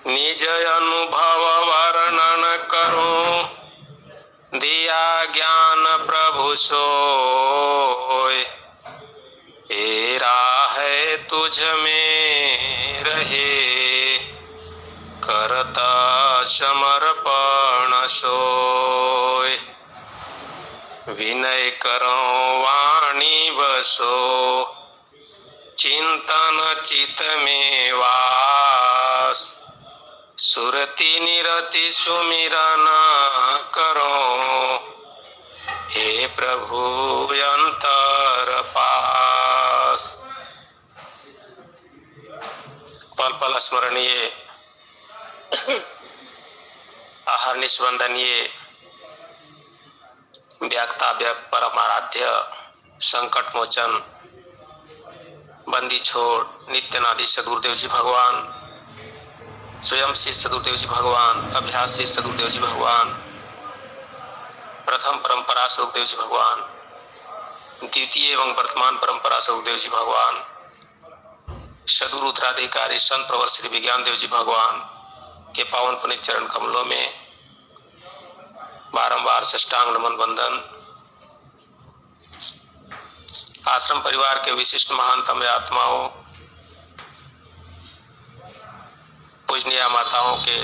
निज अनुभव वर्णन करूं, दिया ज्ञान प्रभु सोय। तेरा है तुझ में रहे, करता समर्पण सोय। विनय करो वाणी बसो, चिंतन चित में वास। सुरति निरति सुमिरन करो, हे प्रभु अंतर पास। पल पल स्मरणीय, अहर्निश वंदनीय, व्याक्ता व्यक्त परमाराध्य, संकट मोचन, बंदी छोड़ नित्यनादि सदगुरुदेव जी भगवान, स्वयं से सदगुरुदेव जी भगवान, अभ्यास से सदगुरुदेव जी भगवान, प्रथम परंपरा सदगुरुदेव जी भगवान, द्वितीय एवं वर्तमान परंपरा सदगुरुदेव जी भगवान, सदगुरु उत्तराधिकारी संत प्रवर श्री विज्ञान देव जी भगवान के पावन पुनीत चरण कमलों में बारंबार साष्टांग नमन वंदन। आश्रम परिवार के विशिष्ट महानतम आत्माओं, पूजनीय माताओं के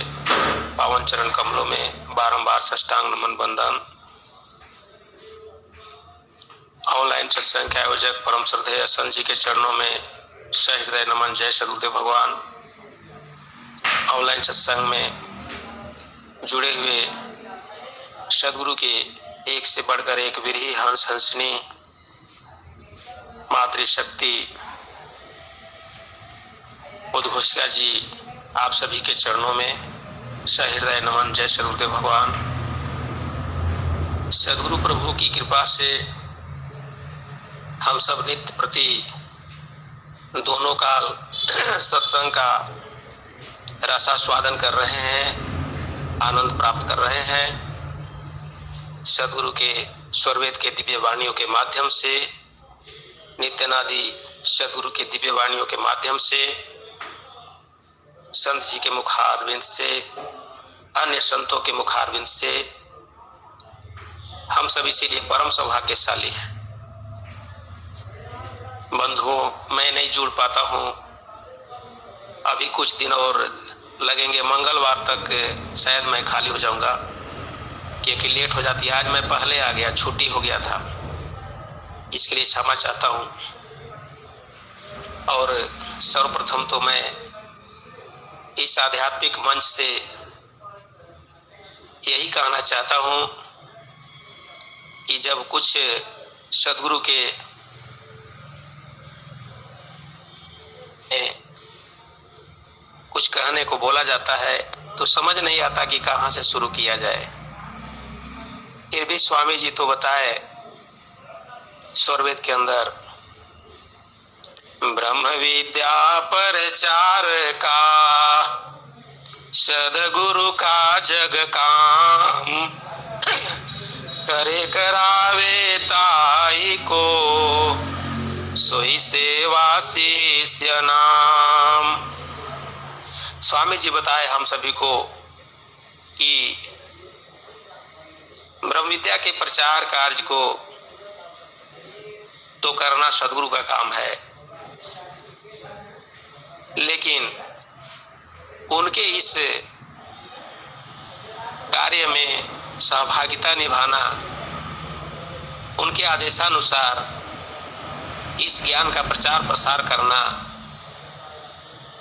पावन चरण कमलों में बारंबार साष्टांग नमन वंदन। ऑनलाइन सत्संग के आयोजक परम श्रद्धेय संत जी के चरणों में सहृदय नमन। जय सदगुरुदेव भगवान। ऑनलाइन सत्संग में जुड़े हुए सदगुरु के एक से बढ़कर एक विरही हंस हंसनी मातृशक्ति उद्घोषिका जी, आप सभी के चरणों में सहृदय नमन। जय सदगुरुदेव भगवान। सदगुरु प्रभु की कृपा से हम सब नित्य प्रति दोनों काल सत्संग का रसास्वादन कर रहे हैं, आनंद प्राप्त कर रहे हैं। सदगुरु के स्वरवेद के दिव्य वाणियों के माध्यम से, नित्यनादि सदगुरु के दिव्य वाणियों के माध्यम से, संत जी के मुखारविंद से, अन्य संतों के मुखारविंद से हम सब इसीलिए परम सौभाग्यशाली हैं। बंधुओं, मैं नहीं जुड़ पाता हूँ, अभी कुछ दिन और लगेंगे, मंगलवार तक शायद मैं खाली हो जाऊंगा क्योंकि लेट हो जाती है। आज मैं पहले आ गया, छुट्टी हो गया था, इसके लिए क्षमा चाहता हूँ। और सर्वप्रथम तो मैं इस आध्यात्मिक मंच से यही कहना चाहता हूँ कि जब कुछ सदगुरु के कुछ कहने को बोला जाता है तो समझ नहीं आता कि कहाँ से शुरू किया जाए। फिर भी स्वामी जी तो बताए स्वरवेद के अंदर, ब्रह्म विद्या प्रचार का सदगुरु का जग काम, करे करावे ताई को सोई सेवा शिष्य नाम। स्वामी जी बताए हम सभी को कि ब्रह्म विद्या के प्रचार कार्य को तो करना सदगुरु का काम है, लेकिन उनके इस कार्य में सहभागिता निभाना, उनके आदेशानुसार इस ज्ञान का प्रचार प्रसार करना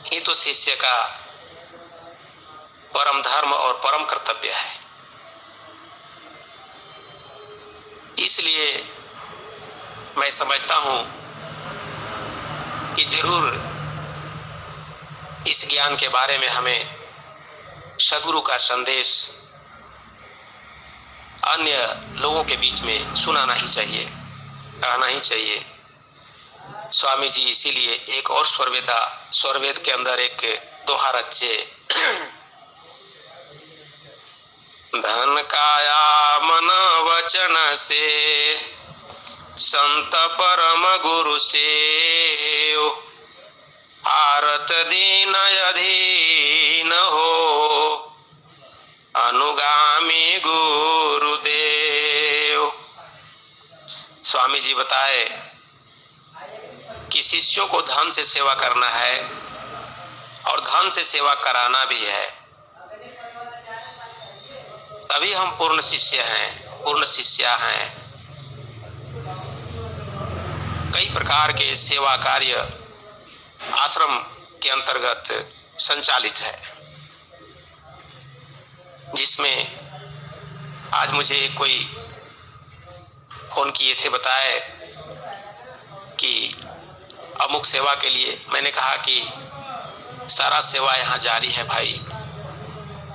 ही तो शिष्य का परम धर्म और परम कर्तव्य है। इसलिए मैं समझता हूं कि जरूर इस ज्ञान के बारे में हमें सदगुरु का संदेश अन्य लोगों के बीच में सुनाना ही चाहिए, कहना ही चाहिए। स्वामी जी इसीलिए एक और स्वरवेद के अंदर एक दोहा रचे, धन काया मन वचन से संत परम गुरु से, आरत दीन अधीन हो जी बताए कि शिष्यों को धन से सेवा करना है और धन से सेवा कराना भी है, तभी हम पूर्ण शिष्य हैं, पूर्ण शिष्या हैं। कई प्रकार के सेवा कार्य आश्रम के अंतर्गत संचालित है, जिसमें आज मुझे कोई फोन किए थे, बताए कि अमुक सेवा के लिए। मैंने कहा कि सारा सेवा यहाँ जारी है भाई,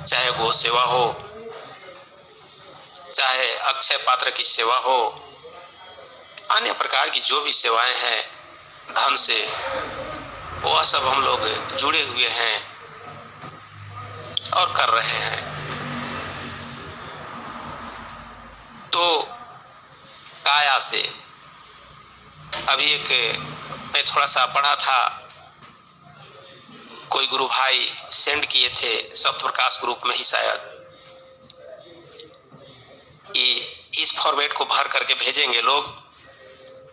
चाहे गो सेवा हो, चाहे अक्षय पात्र की सेवा हो, अन्य प्रकार की जो भी सेवाएं हैं धन से, वह सब हम लोग जुड़े हुए हैं और कर रहे हैं। तो काया से अभी मैं थोड़ा सा पढ़ा था, कोई गुरु भाई सेंड किए थे सप्तप्रकाश ग्रुप में ही शायद, कि इस फॉर्मेट को भर करके भेजेंगे लोग,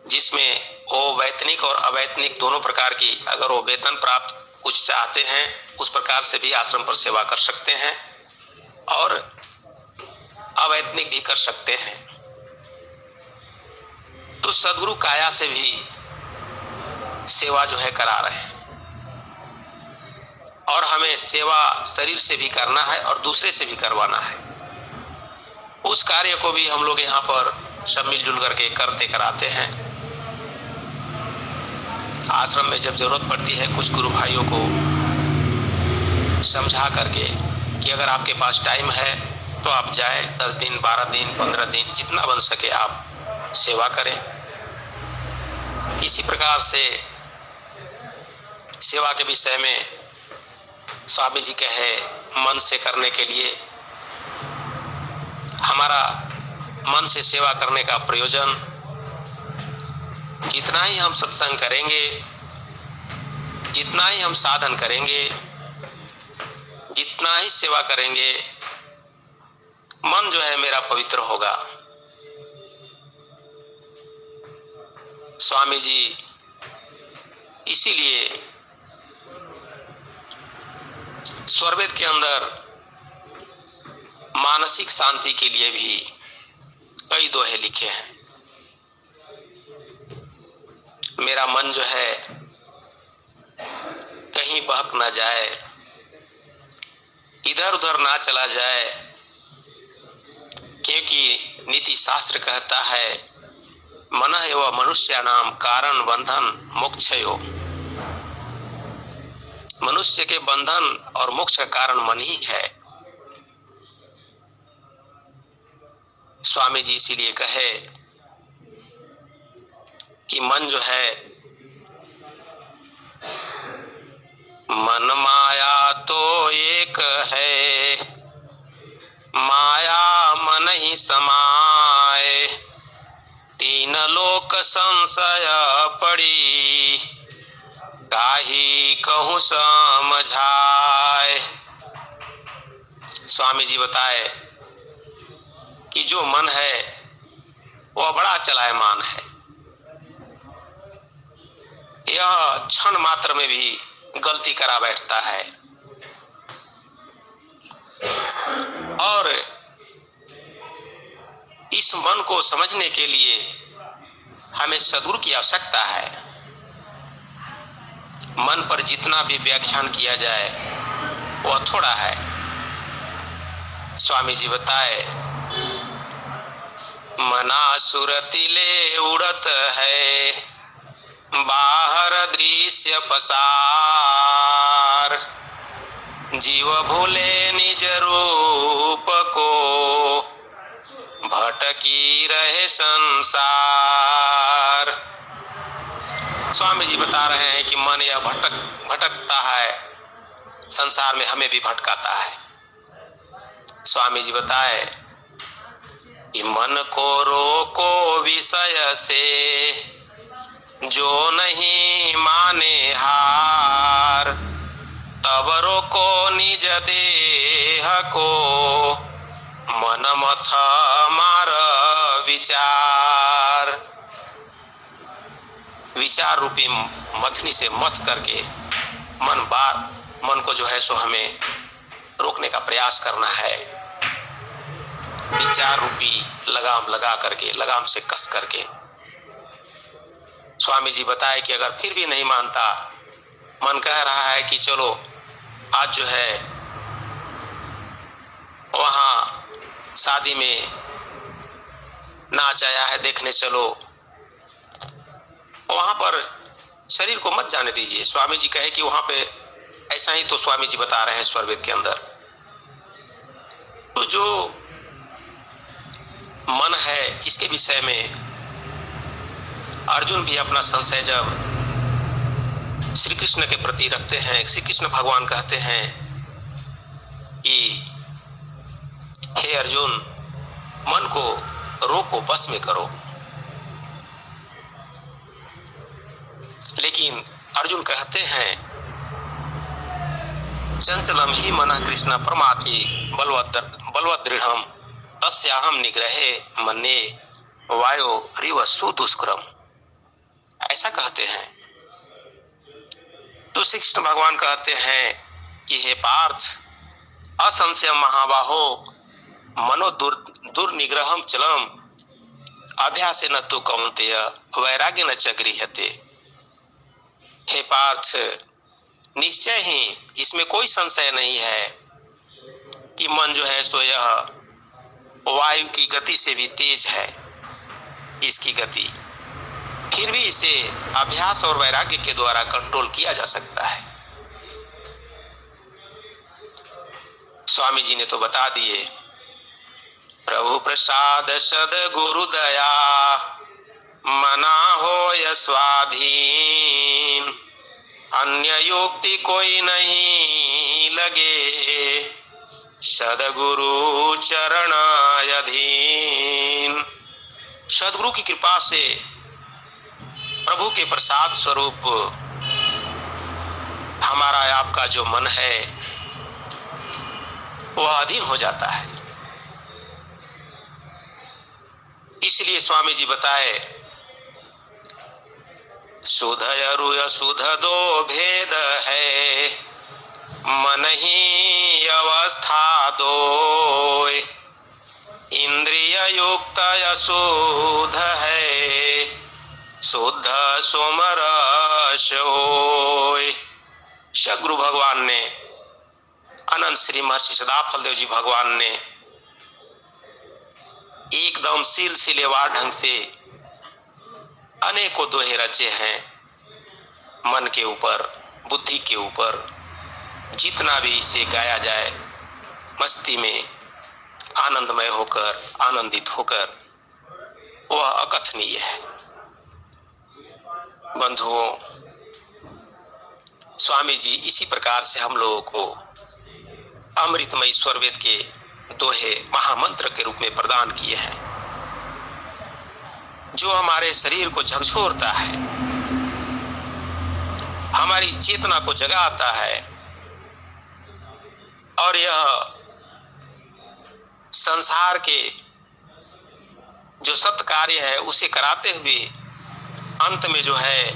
जिसमें वो वैतनिक और अवैतनिक दोनों प्रकार की, अगर वो वेतन प्राप्त कुछ चाहते हैं उस प्रकार से भी आश्रम पर सेवा कर सकते हैं और अवैतनिक भी कर सकते हैं। तो सदगुरु काया से भी सेवा जो है करा रहे हैं, और हमें सेवा शरीर से भी करना है और दूसरे से भी करवाना है। उस कार्य को भी हम लोग यहाँ पर सब मिलजुल करके करते कराते हैं। आश्रम में जब जरूरत पड़ती है कुछ गुरु भाइयों को समझा करके कि अगर आपके पास टाइम है तो आप जाएं, 10 दिन 12 दिन 15 दिन जितना बन सके आप सेवा करें। इसी प्रकार से सेवा के विषय में स्वामी जी कहे, मन से करने के लिए हमारा मन से सेवा करने का प्रयोजन, जितना ही हम सत्संग करेंगे, जितना ही हम साधन करेंगे, जितना ही सेवा करेंगे, मन जो है मेरा पवित्र होगा। स्वामी जी इसीलिए स्वरवेद के अंदर मानसिक शांति के लिए भी कई दोहे लिखे हैं। मेरा मन जो है कहीं बहक ना जाए, इधर उधर ना चला जाए, क्योंकि नीति शास्त्र कहता है मनः एव मनुष्याणाम कारण बंधन मोक्षयो। मनुष्य के बंधन और मोक्ष का कारण मन ही है। स्वामी जी इसीलिए कहे कि मन जो है, मन माया तो एक है, माया मन ही समाए, तीन लोक संशय पड़ी, काहि कहूँ समझाए। स्वामी जी बताए कि जो मन है वह बड़ा चलायमान है, यह क्षण मात्र में भी गलती करा बैठता है, और इस मन को समझने के लिए हमें सद्गुरु की आवश्यकता है। मन पर जितना भी व्याख्यान किया जाए वह थोड़ा है। स्वामी जी बताए मना सुरतिले उड़त है, बाहर दृश्य पसार, जीव भूले निज रूप को, भटकी रहे संसार। स्वामी जी बता रहे हैं कि मन यह भटकता है, संसार में हमें भी भटकाता है। स्वामी जी बताए कि मन को रोको विषय से, जो नहीं माने हार, तब रोको निज देह को, मन मथ मार विचार। विचार रूपी मथनी से मथ करके मन को जो है सो हमें रोकने का प्रयास करना है। विचार रूपी लगाम लगा करके, लगाम से कस करके। स्वामी जी बताए कि अगर फिर भी नहीं मानता, मन कह रहा है कि चलो आज जो है वहां शादी में नाच आया है, देखने चलो, वहां पर शरीर को मत जाने दीजिए। स्वामी जी कहे कि वहां पे ऐसा ही तो स्वामी जी बता रहे हैं स्वरवेद के अंदर। तो जो मन है, इसके विषय में अर्जुन भी अपना संशय जब श्री कृष्ण के प्रति रखते हैं, श्री कृष्ण भगवान कहते हैं कि हे अर्जुन, मन को रोको, बस में करो। लेकिन अर्जुन कहते हैं चंचलम ही मना कृष्ण परमार्थी बलवत् दृढ़म तस्याहम निग्रहे मन्ये वायो रिव सुदुष्करम, ऐसा कहते हैं। तो श्री कृष्ण भगवान कहते हैं कि हे पार्थ, असंशय महाबाहो मनो दुर्निग्रहम चलम अभ्यासे न तो कौन्तेय वैराग्य न च गृह्यते। हे पार्थ, निश्चय ही इसमें कोई संशय नहीं है कि मन जो है सो यह वायु की गति से भी तेज है, इसकी गति, फिर भी इसे अभ्यास और वैराग्य के द्वारा कंट्रोल किया जा सकता है। स्वामी जी ने तो बता दिए, प्रभु प्रसाद सद गुरु दया मना हो स्वाधीन, अन्य युक्ति कोई नहीं लगे सदगुरु चरणाधीन। सदगुरु की कृपा से प्रभु के प्रसाद स्वरूप हमारा आपका जो मन है वह अधीन हो जाता है। इसलिए स्वामी जी बताए, सुध अरुय सुध दो भेद है, मन ही अवस्था दो, इंद्रिय युक्त अशुद्ध है, शुद्ध सोमरस होय। सद्गुरु भगवान ने, अनंत श्री महर्षि सदाफल देव जी भगवान ने एकदम सिलसिलेवार ढंग से अनेकों दोहे रचे हैं। मन के ऊपर, बुद्धि के ऊपर जितना भी इसे गाया जाए, मस्ती में आनंदमय होकर, आनंदित होकर, वह अकथनीय है। बंधुओं, स्वामी जी इसी प्रकार से हम लोगों को अमृतमय स्वरवेद के दोहे महामंत्र के रूप में प्रदान किए हैं, जो हमारे शरीर को झकझोरता है, हमारी चेतना को जगाता है, और यह संसार के जो सत्य कार्य है उसे कराते हुए अंत में जो है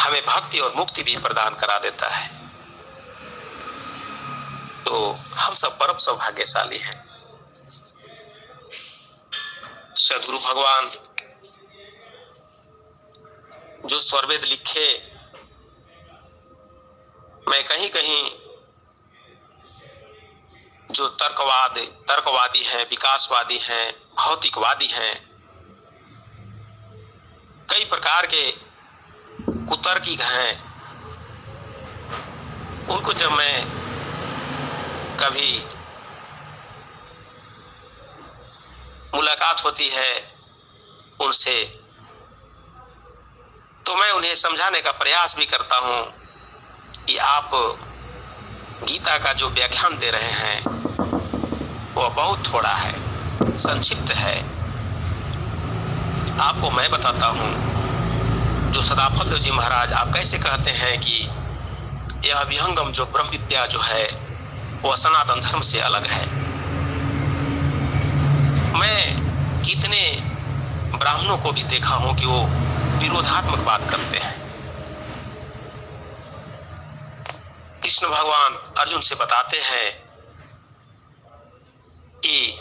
हमें भक्ति और मुक्ति भी प्रदान करा देता है। तो हम सब परम सौभाग्यशाली हैं। सद्गुरु भगवान जो स्वरवेद लिखे, मैं कहीं कहीं जो तर्कवादी हैं, विकासवादी हैं, भौतिकवादी हैं, कई प्रकार के कुतर्की हैं, उनको जब मैं कभी मुलाकात होती है उनसे, तो मैं उन्हें समझाने का प्रयास भी करता हूं कि आप गीता का जो व्याख्यान दे रहे हैं वह बहुत थोड़ा है, संक्षिप्त है। आपको मैं बताता हूं, जो सदाफल देव जी महाराज आप कैसे कहते हैं कि यह विहंगम जो ब्रह्म विद्या जो है वह सनातन धर्म से अलग है। मैं कितने ब्राह्मणों को भी देखा हूं कि वो विरोधात्मक बात करते हैं। कृष्ण भगवान अर्जुन से बताते हैं कि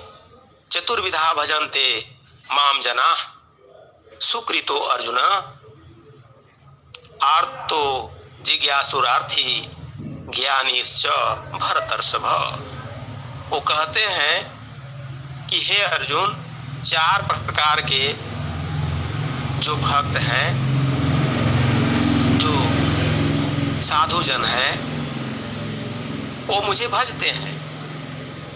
चतुर्विधा भजन्ते माम जना सुकृतो अर्जुन आर्तो जिज्ञासुरार्थी ज्ञानीश्च भरतर्षभ। वो कहते हैं कि हे अर्जुन, 4 प्रकार के जो भक्त हैं, जो साधु जन हैं, वो मुझे भजते हैं।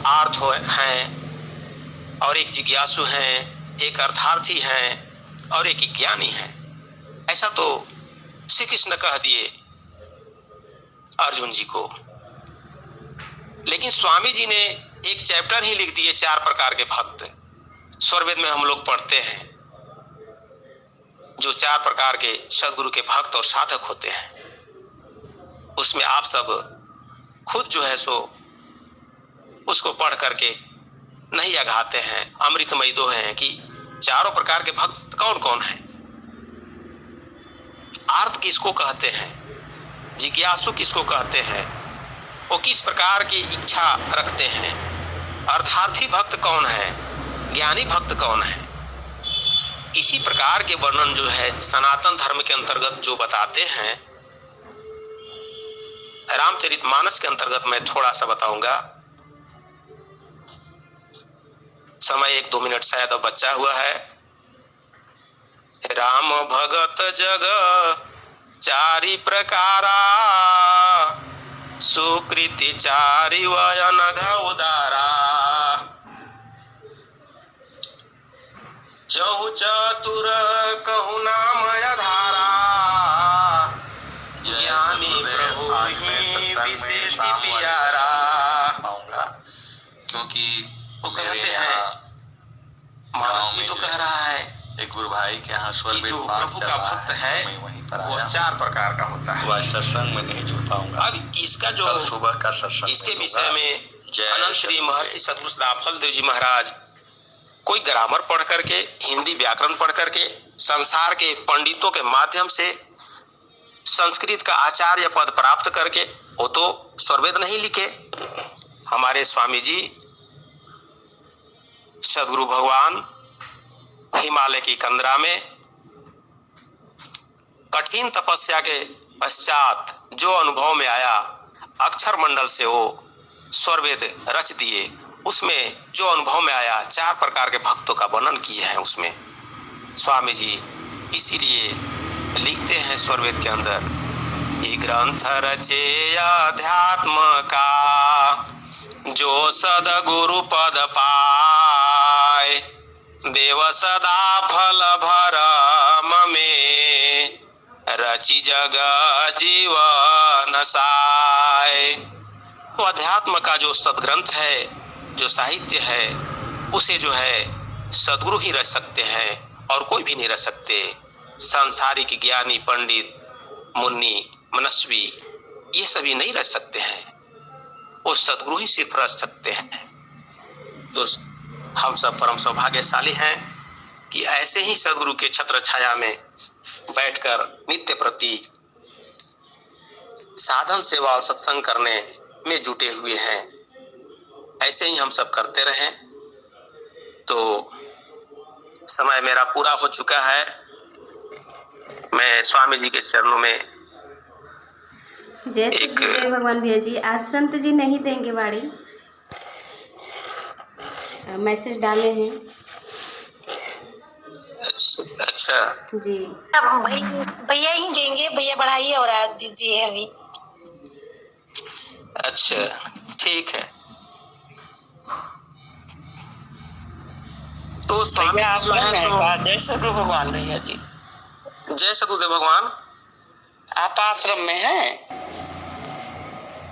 आर्थ हैं और एक जिज्ञासु हैं, एक अर्थार्थी हैं और एक ज्ञानी हैं। ऐसा तो श्री कृष्ण कह दिए अर्जुन जी को। लेकिन स्वामी जी ने एक चैप्टर ही लिख दिए 4 प्रकार के भक्त। स्वरवेद में हम लोग पढ़ते हैं जो 4 प्रकार के सदगुरु के भक्त और साधक होते हैं। उसमें आप सब खुद जो है सो उसको पढ़ करके नहीं अघाते हैं। अमृतमयी दो हैं कि 4 प्रकार के भक्त कौन कौन हैं। आर्थ किसको कहते हैं, जिज्ञासु किसको कहते हैं, वो किस प्रकार की इच्छा रखते हैं, अर्थार्थी भक्त कौन है, ज्ञानी भक्त कौन है। इसी प्रकार के वर्णन जो है सनातन धर्म के अंतर्गत जो बताते हैं, रामचरितमानस के अंतर्गत मैं थोड़ा सा बताऊंगा। समय 1-2 मिनट शायद अब बचा हुआ है। राम भगत जग 4 प्रकारा सुकृति 4 वयनघ उदारा। चहु चतुर कहु नाम धारा ज्ञानी प्रभु ही विशेष प्यारा। क्योंकि वो कहते हैं, मानस भी तो कह रहा है एक गुरु भाई के यहाँ स्वर जो प्रभु का भक्त है वो 4 प्रकार का होता है। वह सत्संग में नहीं जुड़ पाऊंगा। अब इसका जो सुबह का सत्संग इसके विषय में अनंत श्री महर्षि सद्गुरु दाफल देव जी महाराज कोई ग्रामर पढ़ करके, हिंदी व्याकरण पढ़ करके, संसार के पंडितों के माध्यम से संस्कृत का आचार्य पद प्राप्त करके वो तो स्वरवेद नहीं लिखे। हमारे स्वामी जी सदगुरु भगवान हिमालय की कंदरा में कठिन तपस्या के पश्चात जो अनुभव में आया, अक्षर मंडल से वो स्वरवेद रच दिए। उसमें जो अनुभव में आया 4 प्रकार के भक्तों का वर्णन किए हैं उसमें स्वामी जी। इसीलिए लिखते हैं स्वरवेद के अंदर, ये ग्रंथ रचे अध्यात्म का जो सदगुरु पद पाए, देव सदा फल भरम में रचि जग जीवन साय। तो अध्यात्म का जो सदग्रंथ है, जो साहित्य है, उसे जो है सदगुरु ही रच सकते हैं और कोई भी नहीं रच सकते। सांसारिक ज्ञानी पंडित मुन्नी मनस्वी ये सभी नहीं रच सकते हैं, वो सदगुरु ही सिर्फ रच सकते हैं। तो हम सब परम सौभाग्यशाली हैं कि ऐसे ही सदगुरु के छत्र छाया में बैठकर नित्य प्रति साधन सेवा और सत्संग करने में जुटे हुए हैं। ऐसे ही हम सब करते रहें। तो समय मेरा पूरा हो चुका है। मैं स्वामी जी के चरणों में जय श्री गुरुदेव भगवान भैया जी। आज संत जी नहीं देंगे वाणी, मैसेज डाले हैं। अच्छा जी भैया ही देंगे, भैया बढ़ाइए और आज दीजिए अभी। अच्छा ठीक है। तो स्वामी जो है जय सदगुरु भगवान भैया जी। जय सदगुरुदेव भगवान। आप आश्रम में हैं?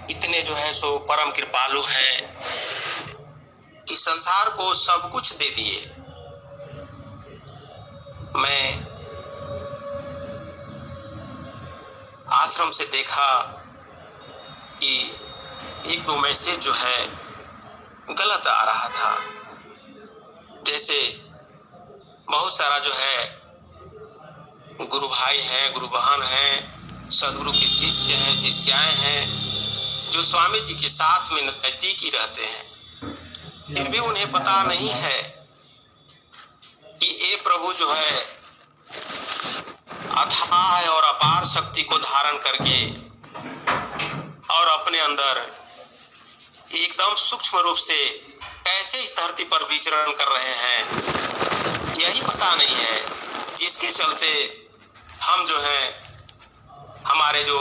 इतने जो है सो परम कृपालु हैं कि संसार को सब कुछ दे दिए। मैं आश्रम से देखा कि 1-2 मैसेज जो है गलत आ रहा था। जैसे बहुत सारा जो है गुरु भाई हैं, गुरु बहन हैं, सदगुरु के शिष्य हैं, शिष्याएं हैं, जो स्वामी जी के साथ में नजदीक ही रहते हैं, फिर भी उन्हें पता नहीं है कि ये प्रभु जो है अथाह और अपार शक्ति को धारण करके और अपने अंदर एकदम सूक्ष्म रूप से कैसे इस धरती पर विचरण कर रहे हैं, यही पता नहीं है, जिसके चलते हम जो है हमारे जो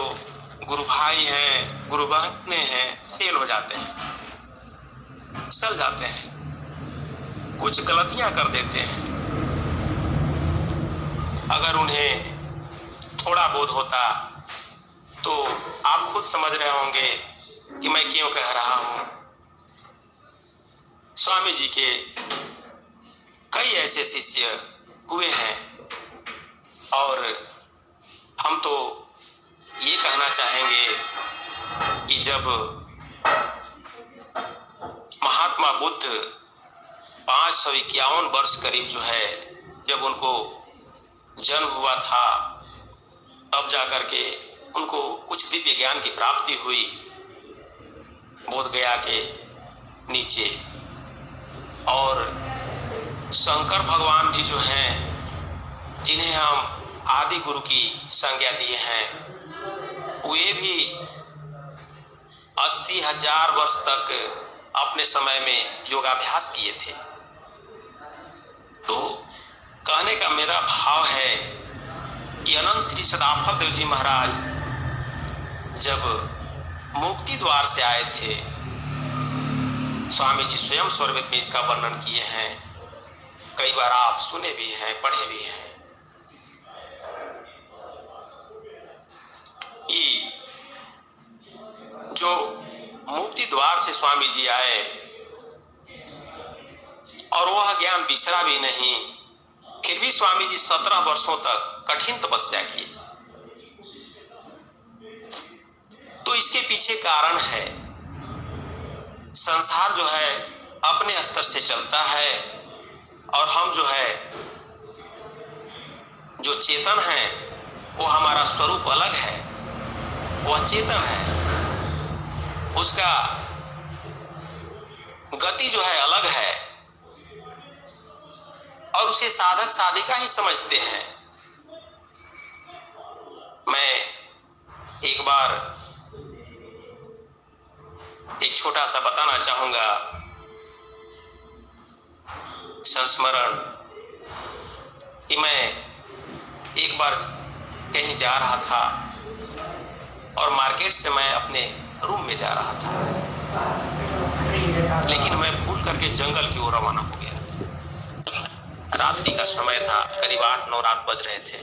गुरु भाई हैं, गुरु बहनें हैं, फेल हो जाते हैं, सल जाते हैं, कुछ गलतियां कर देते हैं। अगर उन्हें थोड़ा बोध होता तो आप खुद समझ रहे होंगे कि मैं क्यों कह रहा हूं। स्वामी जी के कई ऐसे शिष्य हुए हैं और हम तो ये कहना चाहेंगे कि जब महात्मा बुद्ध 551 वर्ष करीब जो है जब उनको जन्म हुआ था, तब जाकर के उनको कुछ दिव्य ज्ञान की प्राप्ति हुई बोध गया के नीचे। और शंकर भगवान भी जो हैं, जिन्हें हम आदि गुरु की संज्ञा दिए हैं, वे भी 80,000 वर्ष तक अपने समय में योगाभ्यास किए थे। तो कहने का मेरा भाव है कि अनंत श्री सदाफल देव जी महाराज जब मुक्ति द्वार से आए थे, स्वामी जी स्वयं स्वरवेद में इसका वर्णन किए हैं, कई बार आप सुने भी हैं, पढ़े भी हैं कि जो मुक्ति द्वार से स्वामी जी आए और वह ज्ञान बिसरा भी नहीं, फिर भी स्वामी जी 17 वर्षों तक कठिन तपस्या की। तो इसके पीछे कारण है, संसार जो है अपने स्तर से चलता है और हम जो है जो चेतन है वो हमारा स्वरूप अलग है, वह चेतन है, उसका गति जो है अलग है और उसे साधक साधिका ही समझते हैं। मैं एक बार एक छोटा सा बताना चाहूंगा संस्मरण कि मैं एक बार कहीं जा रहा था और मार्केट से मैं अपने रूम में जा रहा था, लेकिन मैं भूल करके जंगल की ओर रवाना हो गया। रात्रि का समय था, करीब 8-9 रात बज रहे थे।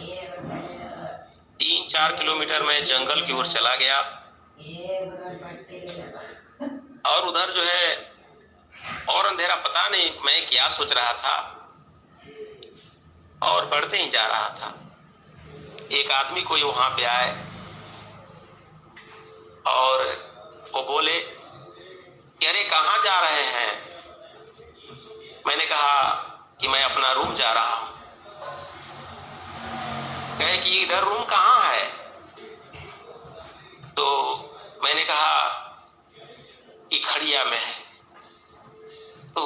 3-4 किलोमीटर मैं जंगल की ओर चला गया और उधर जो है और अंधेरा, पता नहीं मैं क्या सोच रहा था और बढ़ते ही जा रहा था। एक आदमी कोई वहां पे आए और वो बोले कि अरे कहाँ जा रहे हैं? मैंने कहा कि मैं अपना रूम जा रहा हूं। कहे कि इधर रूम कहाँ है? तो मैंने कहा कि खड़िया में है। तो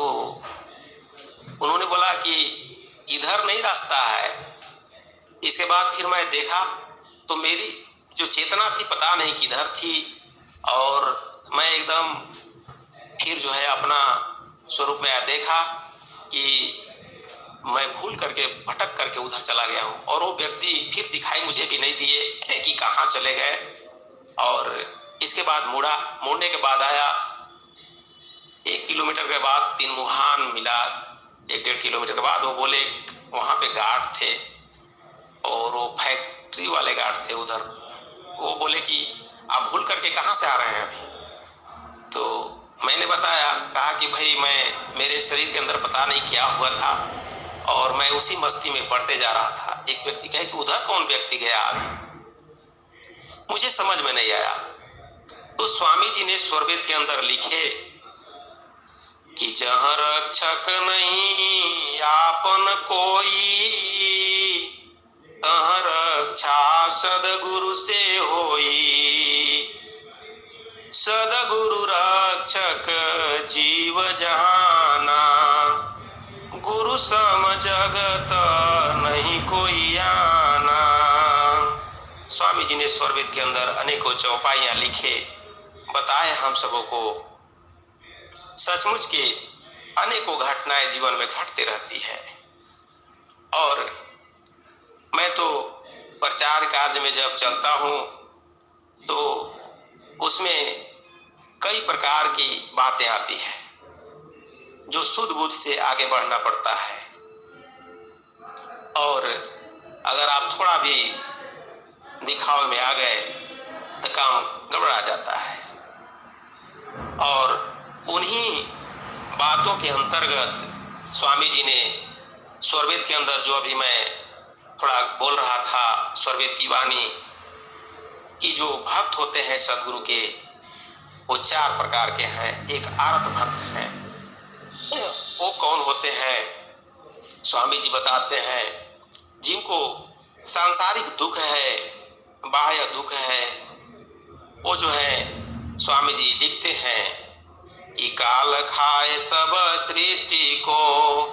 उन्होंने बोला कि इधर नहीं रास्ता है। इसके बाद फिर मैं देखा तो मेरी जो चेतना थी पता नहीं किधर थी और मैं एकदम फिर जो है अपना स्वरूप में देखा कि मैं भूल करके भटक करके उधर चला गया हूँ और वो व्यक्ति फिर दिखाई मुझे भी नहीं दिए कि कहाँ चले गए। और इसके बाद मुड़ने के बाद आया, 1 किलोमीटर के बाद 3 मुहान मिला। 1-1.5 किलोमीटर के बाद वो बोले वहाँ पे गार्ड थे और वो फैक्ट्री वाले गार्ड थे उधर। वो बोले कि आप भूल करके कहाँ से आ रहे हैं अभी? तो मैंने बताया, कहा कि भाई मेरे शरीर के अंदर पता नहीं क्या हुआ था और मैं उसी मस्ती में पढ़ते जा रहा था। एक व्यक्ति कहे कि उधर कौन व्यक्ति गया अभी? मुझे समझ में नहीं आया। तो स्वामी जी ने स्वरवेद के अंदर लिखे कि जहाँ रक्षक नहीं आपन कोई, तह रक्षा सदगुरु से होई, सदगुरु रक्षक जीव जहाना, गुरु सम जगत नहीं कोई आना। स्वामी जी ने स्वरवेद के अंदर अनेकों चौपाइयां लिखे, बताए हम सबों को। सचमुच के अनेकों घटनाएं जीवन में घटती रहती है और मैं तो प्रचार कार्य में जब चलता हूँ तो उसमें कई प्रकार की बातें आती है जो शुद्ध बुद्ध से आगे बढ़ना पड़ता है, और अगर आप थोड़ा भी दिखावे में आ गए तो काम गड़बड़ा जाता है। और उन्हीं बातों के अंतर्गत स्वामी जी ने स्वरवेद के अंदर, जो अभी मैं थोड़ा बोल रहा था, स्वरवेद की वाणी कि जो भक्त होते हैं सदगुरु के, वो 4 प्रकार के हैं। एक आर्त भक्त हैं। वो कौन होते हैं? स्वामी जी बताते हैं, जिनको सांसारिक दुख है, बाह्य दुख है, वो जो है स्वामी जी लिखते हैं कि काल खाए सब सृष्टि को,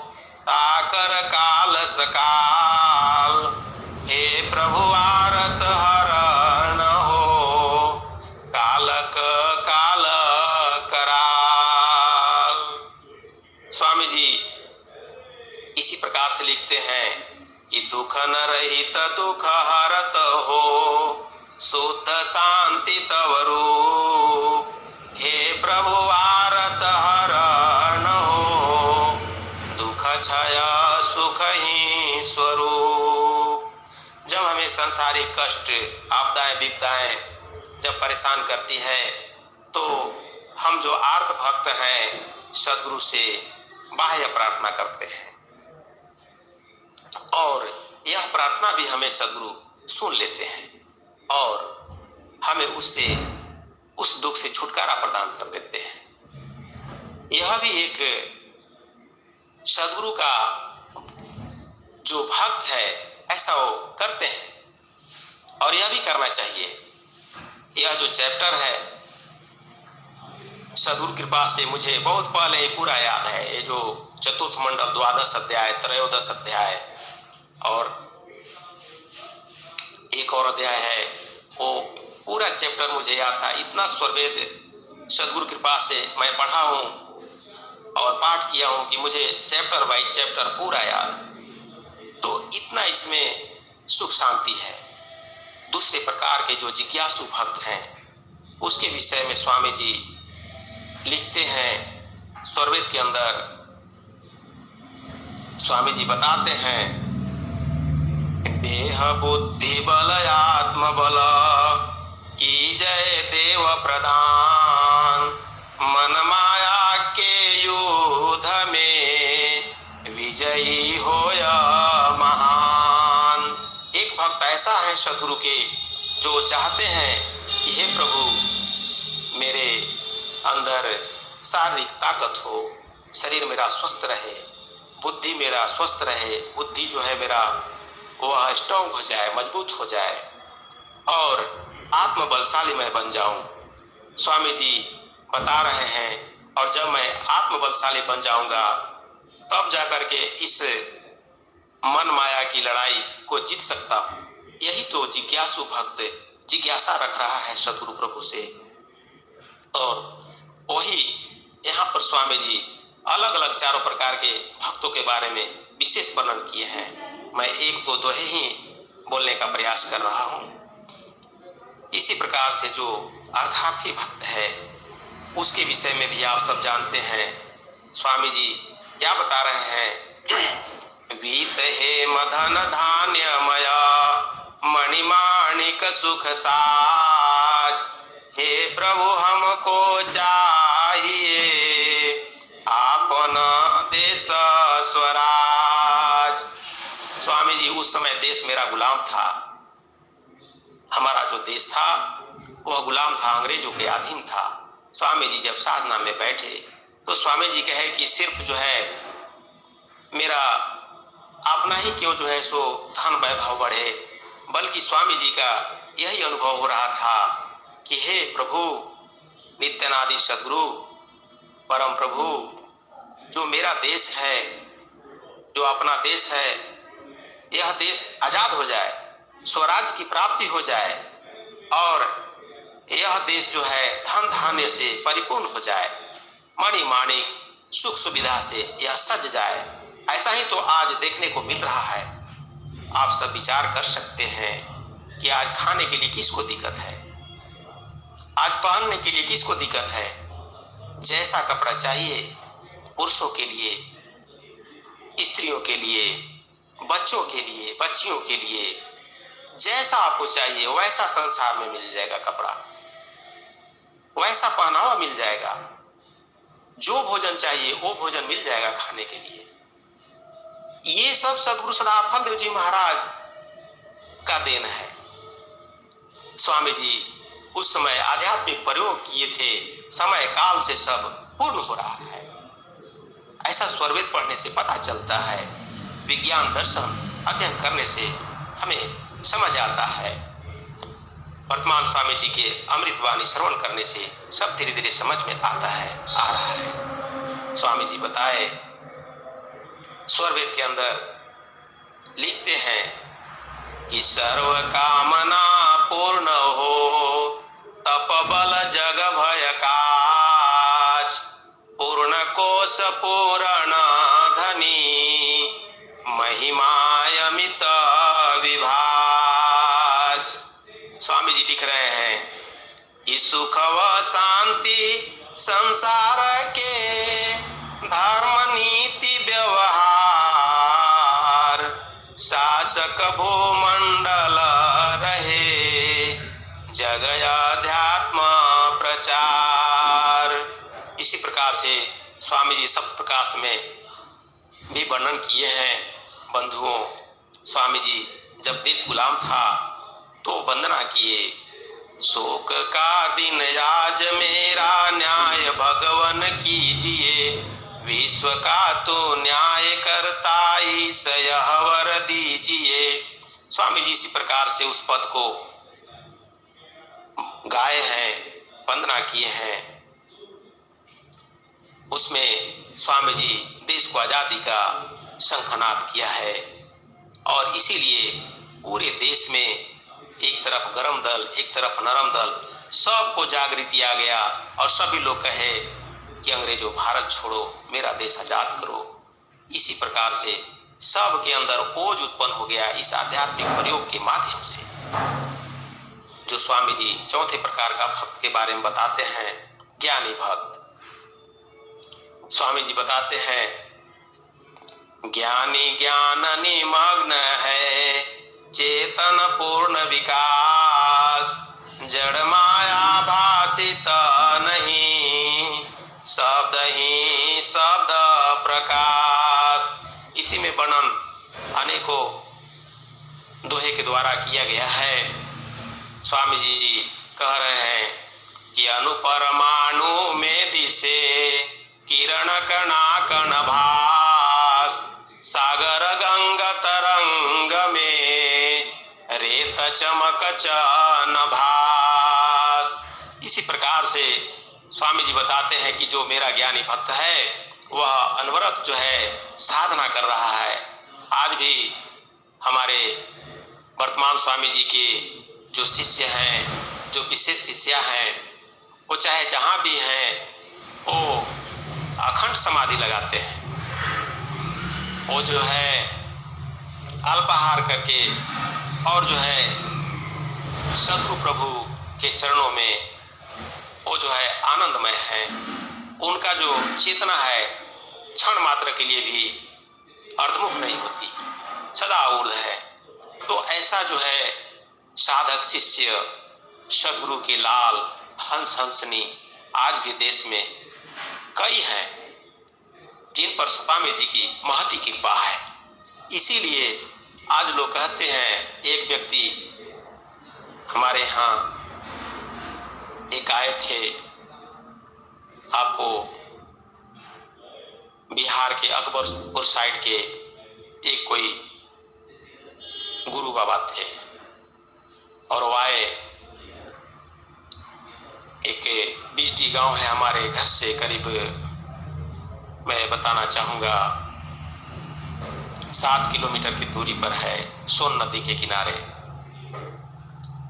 ताकर काल सकाल, हे प्रभु आरत हरण हो, कालक काल कराल। स्वामी जी इसी प्रकार से लिखते हैं कि दुख न रहित दुख हरत हो, शुद्ध शांति तव रूप, हे प्रभु आरत हरण हो, दुख क्षय सुख ही स्वरूप। जब हमें सांसारिक कष्ट, आपदाएं, विपदाएं जब परेशान करती है तो हम जो आर्त भक्त हैं सदगुरु से बाह्य प्रार्थना करते हैं, और यह प्रार्थना भी हमें सदगुरु सुन लेते हैं और हमें उससे, उस दुख से छुटकारा प्रदान कर देते हैं। यह भी एक सदगुरु का जो भक्त है ऐसा वो करते हैं और यह भी करना चाहिए। यह जो चैप्टर है सदगुरु कृपा से मुझे बहुत पहले पूरा याद है। ये जो चतुर्थ मंडल, द्वादश अध्याय, त्रयोदश अध्याय और एक और अध्याय है, वो पूरा चैप्टर मुझे याद था। इतना स्वरवेद सदगुरु कृपा से मैं पढ़ा हूँ और पाठ किया हूँ कि मुझे चैप्टर बाई चैप्टर पूरा याद। तो इतना इसमें सुख शांति है। दूसरे प्रकार के जो जिज्ञासु भक्त हैं उसके विषय में स्वामी जी लिखते हैं स्वरवेद के अंदर। स्वामी जी बताते हैं, देह बुद्धि बल आत्म बल की जय देव प्रदान, मन माया के युद्ध में विजयी होय महान। एक भक्त ऐसा है सदगुरु के जो चाहते हैं कि हे प्रभु मेरे अंदर शारीरिक ताकत हो, शरीर मेरा स्वस्थ रहे, बुद्धि मेरा स्वस्थ रहे, बुद्धि जो है मेरा वह स्ट्रॉन्ग हो जाए, मजबूत हो जाए और आत्मबलशाली मैं बन जाऊं। स्वामी जी बता रहे हैं, और जब मैं आत्मबलशाली बन जाऊंगा तब जाकर के इस मन माया की लड़ाई को जीत सकता हूं। यही तो जिज्ञासु भक्त जिज्ञासा रख रहा है सदगुरु प्रभु से। और वही यहाँ पर स्वामी जी अलग अलग 4 प्रकार के भक्तों के बारे में विशेष वर्णन किए हैं। मैं एक दो दोहे ही बोलने का प्रयास कर रहा हूँ। इसी प्रकार से जो अर्थार्थी भक्त है उसके विषय में भी आप सब जानते हैं। स्वामी जी क्या बता रहे हैं, वीत हे मधन धान्य मया मणिमाणिक सुख साज, हे प्रभु हमको चाहिए आपन देश स्वराज। स्वामी जी उस समय देश मेरा गुलाम था, हमारा जो देश था वह गुलाम था, अंग्रेजों के अधीन था। स्वामी जी जब साधना में बैठे तो स्वामी जी कहे कि सिर्फ जो है मेरा अपना ही क्यों जो है सो धन वैभव बढ़े, बल्कि स्वामी जी का यही अनुभव हो रहा था कि हे प्रभु नित्यानादि सद्गुरु परम प्रभु, जो मेरा देश है, जो अपना देश है, यह देश आजाद हो जाए, स्वराज की प्राप्ति हो जाए और यह देश जो है धन धान्य से परिपूर्ण हो जाए, मणि माणिक सुख सुविधा से यह सज जाए। ऐसा ही तो आज देखने को मिल रहा है। आप सब विचार कर सकते हैं कि आज खाने के लिए किसको दिक्कत है, आज पहनने के लिए किसको दिक्कत है। जैसा कपड़ा चाहिए पुरुषों के लिए, स्त्रियों के लिए, बच्चों के लिए, बच्चियों के लिए, जैसा आपको चाहिए वैसा संसार में मिल जाएगा कपड़ा, वैसा पहनावा मिल जाएगा, जो भोजन चाहिए वो भोजन मिल जाएगा खाने के लिए। ये सब सदगुरु सदा फलदेव जी महाराज का देन है। स्वामी जी उस समय आध्यात्मिक प्रयोग किए थे, समय काल से सब पूर्ण हो रहा है। ऐसा स्वरवेद पढ़ने से पता चलता है, विज्ञान दर्शन अध्ययन करने से हमें समझ आता है। वर्तमान स्वामी जी के अमृतवाणी श्रवण करने से सब धीरे धीरे समझ में आता है, आ रहा है। स्वामी जी बताए स्वरवेद के अंदर लिखते हैं कि सर्व कामना पूर्ण हो, तप बल जग भय काज, पूर्ण कोश पूर्ण धनी, महिमायमित विभाज। स्वामी जी लिख रहे हैं कि सुख व शांति संसार के, धर्म नीति व्यवहार, शासक भूमंडल रहे, जग अध्यात्म प्रचार। इसी प्रकार से स्वामी जी सप्त प्रकाश में भी वर्णन किए हैं। बंधुओं, स्वामी जी जब देश गुलाम था तो वंदना किए, शोक का दिन आज मेरा न्याय भगवन कीजिए, विश्व का तो न्याय करता ईशय वर दीजिए। स्वामी जी इसी प्रकार से उस पद को गाए हैं, वंदना किए हैं। उसमें स्वामी जी देश को आजादी का शंखनाद किया है और इसीलिए पूरे देश में एक तरफ गरम दल, एक तरफ नरम दल, सबको जागृति आ गया और सभी लोग कहे कि अंग्रेजों भारत छोड़ो, मेरा देश आजाद करो। इसी प्रकार से सब के अंदर ओज उत्पन्न हो गया इस आध्यात्मिक प्रयोग के माध्यम से। जो स्वामी जी चौथे प्रकार का भक्त के बारे में बताते हैं, ज्ञानी भक्त। स्वामी जी बताते हैं, ज्ञानी ज्ञान निमग्न है, चेतन पूर्ण विकास, जड़ माया भाषित नहीं, शब्द ही शब्द प्रकाश। इसी में वर्णन अनेकों दोहे के द्वारा किया गया है। स्वामी जी कह रहे हैं कि अनुपरमाणु में दिसे, किरण कणा कण भास, सागर गंग तरंग में, रेत चमक चन भास। इसी प्रकार से स्वामी जी बताते हैं कि जो मेरा ज्ञानी भक्त है वह अनवरत जो है साधना कर रहा है। आज भी हमारे वर्तमान स्वामी जी के जो शिष्य हैं, जो विशेष शिष्या हैं, वो चाहे जहाँ भी हैं वो अखंड समाधि लगाते हैं। वो जो है अल्पाहार करके और जो है सद्गुरु प्रभु के चरणों में वो जो है आनंदमय है। उनका जो चेतना है क्षण मात्र के लिए भी अर्धमुख नहीं होती, सदा ऊर्ध्व है। तो ऐसा जो है साधक शिष्य सद्गुरु के लाल हंस हंसनी आज भी देश में कई हैं जिन पर स्वामी जी की महती कृपा है। इसीलिए आज लोग कहते हैं, एक व्यक्ति हमारे यहाँ एक आए थे, आपको बिहार के अकबरपुर साइड के एक कोई गुरु बाबा थे और वो आए। एक बीटी गांव है हमारे घर से करीब, मैं बताना चाहूँगा 7 किलोमीटर की दूरी पर है, सोन नदी के किनारे।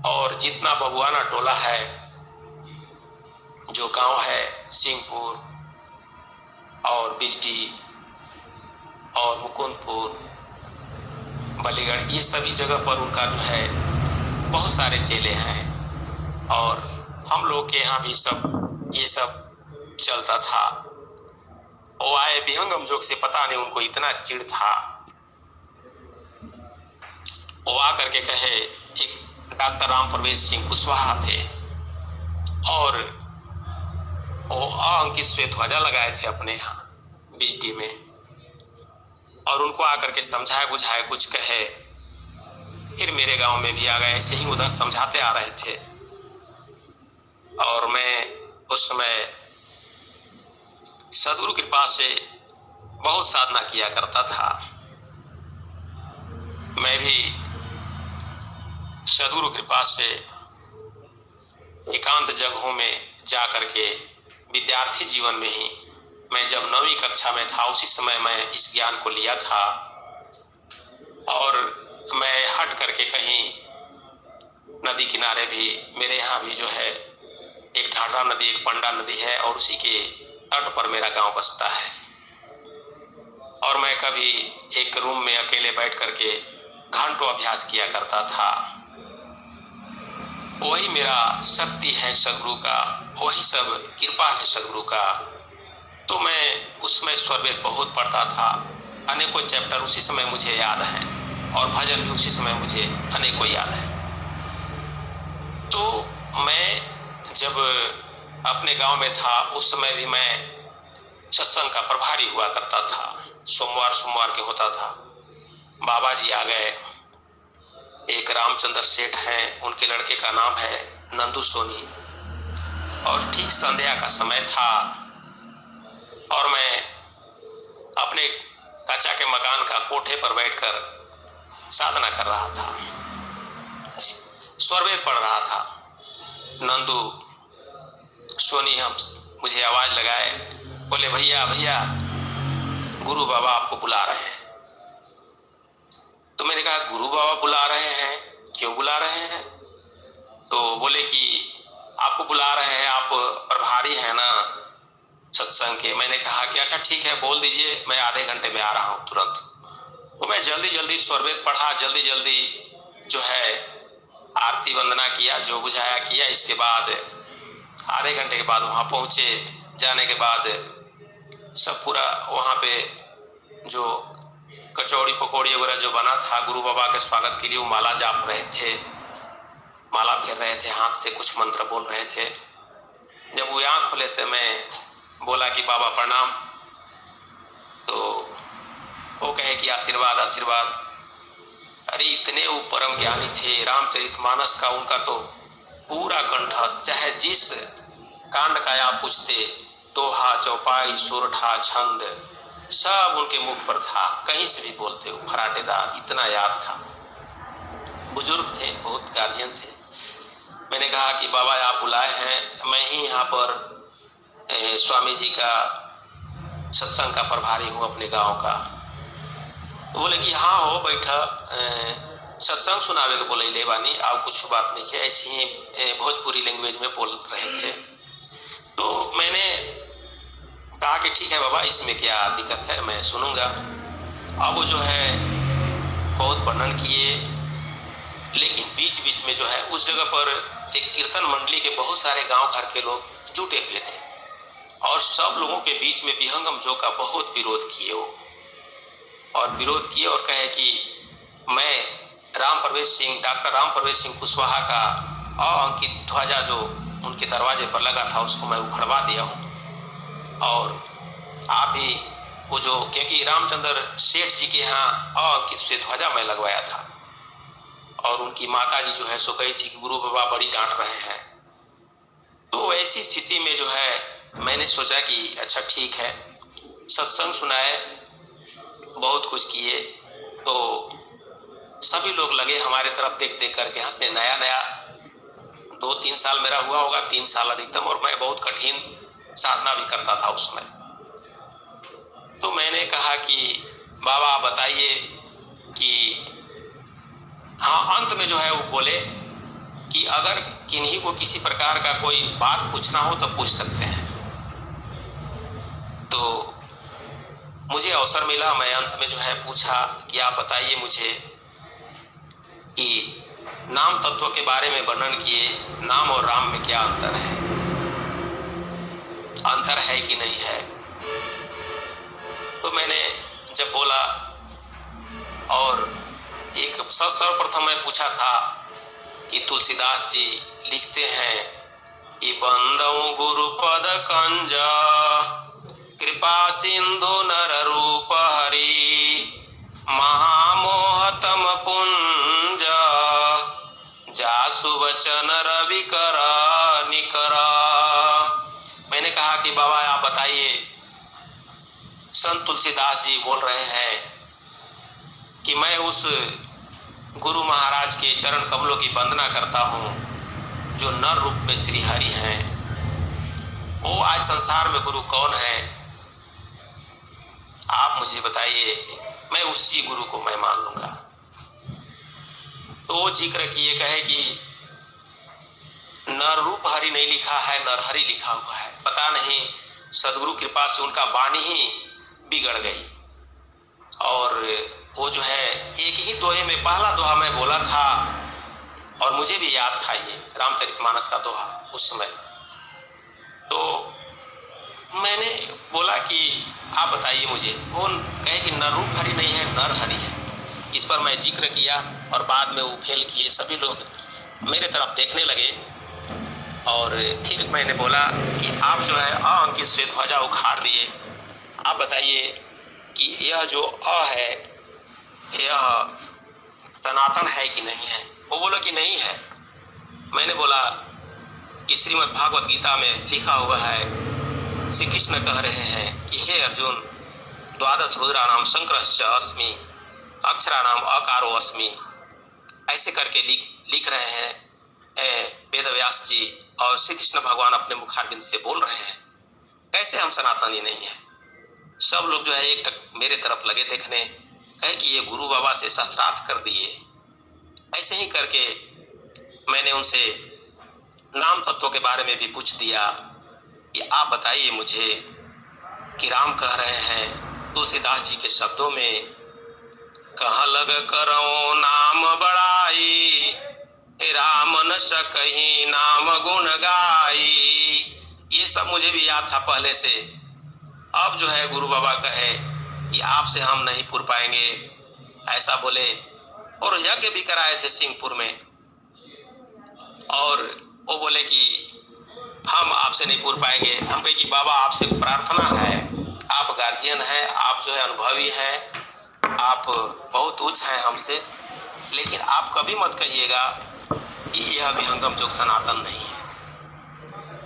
और जितना बबुआना टोला है, जो गांव है सिंहपुर और बिजडी और मुकुंदपुर, बलीगढ़, ये सभी जगह पर उनका जो है बहुत सारे चेले हैं। और हम लोग के यहाँ भी ये सब चलता था। वो आए विहंगम जोग से, पता नहीं उनको इतना चिढ़ था। वो आ करके कहे, एक डॉक्टर राम प्रवेश सिंह कुशवाहा थे और वो अंकित श्वेत ध्वजा लगाए थे अपने यहाँ बीडी में, और उनको आकर के समझाए बुझाए कुछ कहे। फिर मेरे गांव में भी आ गए, ऐसे ही उधर समझाते आ रहे थे। और मैं उस समय सदगुरु कृपा से बहुत साधना किया करता था। मैं भी सदगुरु कृपा से एकांत जगहों में जा करके विद्यार्थी जीवन में ही, मैं जब 9वीं कक्षा में था उसी समय मैं इस ज्ञान को लिया था। और मैं हट करके कहीं नदी किनारे भी, मेरे यहाँ भी जो है एक ढाढ़ा नदी, एक पंडा नदी है और उसी के तट पर मेरा गांव बसता है। और मैं कभी एक रूम में अकेले बैठ करके घंटों अभ्यास किया करता था। वही मेरा शक्ति है सदगुरु का, वही सब कृपा है सदगुरु का। तो मैं उसमें स्वरवेद बहुत पढ़ता था, अनेकों चैप्टर उसी समय मुझे याद हैं और भजन भी उसी समय मुझे अनेकों याद है। तो मैं जब अपने गांव में था उस समय भी मैं सत्संग का प्रभारी हुआ करता था। सोमवार के होता था। बाबा जी आ गए, एक रामचंद्र सेठ हैं, उनके लड़के का नाम है नंदू सोनी। और ठीक संध्या का समय था और मैं अपने कच्चा के मकान का कोठे पर बैठकर साधना कर रहा था, स्वरवेद पढ़ रहा था। नंदू सोनी हम मुझे आवाज लगाए, बोले भैया भैया गुरु बाबा आपको बुला रहे हैं। तो मैंने कहा गुरु बाबा बुला रहे हैं, क्यों बुला रहे हैं? तो बोले कि आपको बुला रहे हैं, आप प्रभारी हैं ना सत्संग के। मैंने कहा कि अच्छा ठीक है, बोल दीजिए, मैं आधे घंटे में आ रहा हूँ तुरंत। तो मैं जल्दी स्वरवेद पढ़ा, जल्दी जो है आरती वंदना किया, जो बुझाया किया। इसके बाद आधे घंटे के बाद वहाँ पहुँचे। जाने के बाद सब पूरा वहाँ पे जो कचौड़ी पकौड़ी वगैरह जो बना था गुरु बाबा के स्वागत के लिए, वो माला जाप रहे थे, माला फेर रहे थे, हाथ से कुछ मंत्र बोल रहे थे। जब वो आँख खोले थे, मैं बोला कि बाबा प्रणाम। तो वो कहे कि आशीर्वाद आशीर्वाद। अरे इतने वो परम ज्ञानी थे, रामचरितमानस का उनका तो पूरा कंठस्थ, चाहे जिस कांड का आप पूछते, दोहा चौपाई सोरठा छंद सब उनके मुख पर था, कहीं से भी बोलते, वो फराटेदार, इतना याद था। बुजुर्ग थे, बहुत गार्जियन थे। मैंने कहा कि बाबा आप बुलाए हैं, मैं ही यहाँ पर स्वामी जी का सत्संग का प्रभारी हूँ अपने गांव का। तो बोले कि हाँ हो बैठा, सत्संग सुनावे के बोले ले बानी, आप कुछ बात नहीं है, ऐसी ही भोजपुरी लैंग्वेज में बोल रहे थे। तो मैंने कहा कि ठीक है बाबा, इसमें क्या दिक्कत है, मैं सुनूंगा। अब वो जो है बहुत वर्णन किए, लेकिन बीच बीच में जो है उस जगह पर एक कीर्तन मंडली के बहुत सारे गांव घर के लोग जुटे हुए थे और सब लोगों के बीच में विहंगम जो का बहुत विरोध किए वो, और विरोध किए और कहे कि मैं डॉक्टर राम प्रवेश सिंह कुशवाहा का अअंकित ध्वजा जो उनके दरवाजे पर लगा था उसको मैं उखड़वा दिया हूँ। और आप भी वो जो, क्योंकि रामचंद्र सेठ जी के यहाँ अअंकित से ध्वजा मैं लगवाया था और उनकी माता जी जो है सो कही थी कि गुरु बाबा बड़ी डांट रहे हैं। तो ऐसी स्थिति में जो है मैंने सोचा कि अच्छा ठीक है, सत्संग सुनाए, बहुत कुछ किए, तो सभी लोग लगे हमारे तरफ देख देख करके हंसने। नया नया 2-3 साल मेरा हुआ होगा, 3 साल अधिकतम, और मैं बहुत कठिन साधना भी करता था उस समय। तो मैंने कहा कि बाबा बताइए कि हाँ, अंत में जो है वो बोले कि अगर किन्हीं को किसी प्रकार का कोई बात पूछना हो तो पूछ सकते हैं। तो मुझे अवसर मिला, मैं अंत में जो है पूछा कि आप बताइए मुझे कि नाम तत्व के बारे में वर्णन किए, नाम और राम में क्या अंतर है, अंतर है कि नहीं है। तो मैंने जब बोला, और एक सर्वप्रथम मैं पूछा था कि तुलसीदास जी लिखते हैं कि बंदऊ गुरुपद कंज कृपा सिंधु नर रूप हरि महामोहतम पुंज जासु वचन रवि कर निकर। मैंने कहा कि बाबा आप बताइए, संत तुलसीदास जी बोल रहे हैं कि मैं उस गुरु महाराज के चरण कमलों की वंदना करता हूँ जो नर रूप में श्री हरि हैं। वो आज संसार में गुरु कौन है, आप मुझे बताइए, मैं उसी गुरु को मैं मान लूंगा। तो वो जिक्र किए कहे कि नर रूप हरि नहीं लिखा है, नर हरि लिखा हुआ है। पता नहीं सदगुरु कृपा से उनका वाणी ही बिगड़ गई, और वो जो है एक ही दोहे में, पहला दोहा मैं बोला था और मुझे भी याद था ये रामचरितमानस का दोहा उस समय। तो मैंने बोला कि आप बताइए मुझे, वो कहे कि नर रूप हरि नहीं है, नर हरि है। इस पर मैं जिक्र किया और बाद में वो फेल किए, सभी लोग मेरे तरफ देखने लगे। और फिर मैंने बोला कि आप जो है अंकित से ध्वजा उखाड़ दिए, आप बताइए कि यह जो है यह सनातन है कि नहीं है। वो बोला कि नहीं है। मैंने बोला कि श्रीमद् भागवत गीता में लिखा हुआ है, श्री कृष्ण कह रहे हैं कि हे अर्जुन, द्वादश रुद्राणाम शंकरश्च अस्मि अक्षराणाम अकारो अस्मि, ऐसे करके लिख रहे हैं वेदव्यास जी, और श्री कृष्ण भगवान अपने मुखारबिंद से बोल रहे हैं। कैसे हम सनातनी नहीं है। सब लोग जो है एक टक मेरे तरफ लगे देखने, कहे कि ये गुरु बाबा से शास्त्रार्थ कर दिए। ऐसे ही करके मैंने उनसे नाम तत्व के बारे में भी पूछ दिया कि आप बताइए मुझे कि राम कह रहे हैं तुलसीदास जी के शब्दों में, कहाँ लग करो नाम बड़ाई राम न सकहि नाम गुण गाई। ये सब मुझे भी याद था पहले से। अब जो है गुरु बाबा कहे कि आपसे हम नहीं पुर पाएंगे, ऐसा बोले। और यज्ञ भी कराए थे सिंहपुर में, और वो बोले कि हम आपसे नहीं पुर पाएंगे। हम कहे कि बाबा आपसे प्रार्थना है, आप गार्जियन हैं, आप जो है अनुभवी हैं, आप बहुत उच्च हैं हमसे, लेकिन आप कभी मत कहिएगा कि यह विहंगम योग सनातन नहीं है।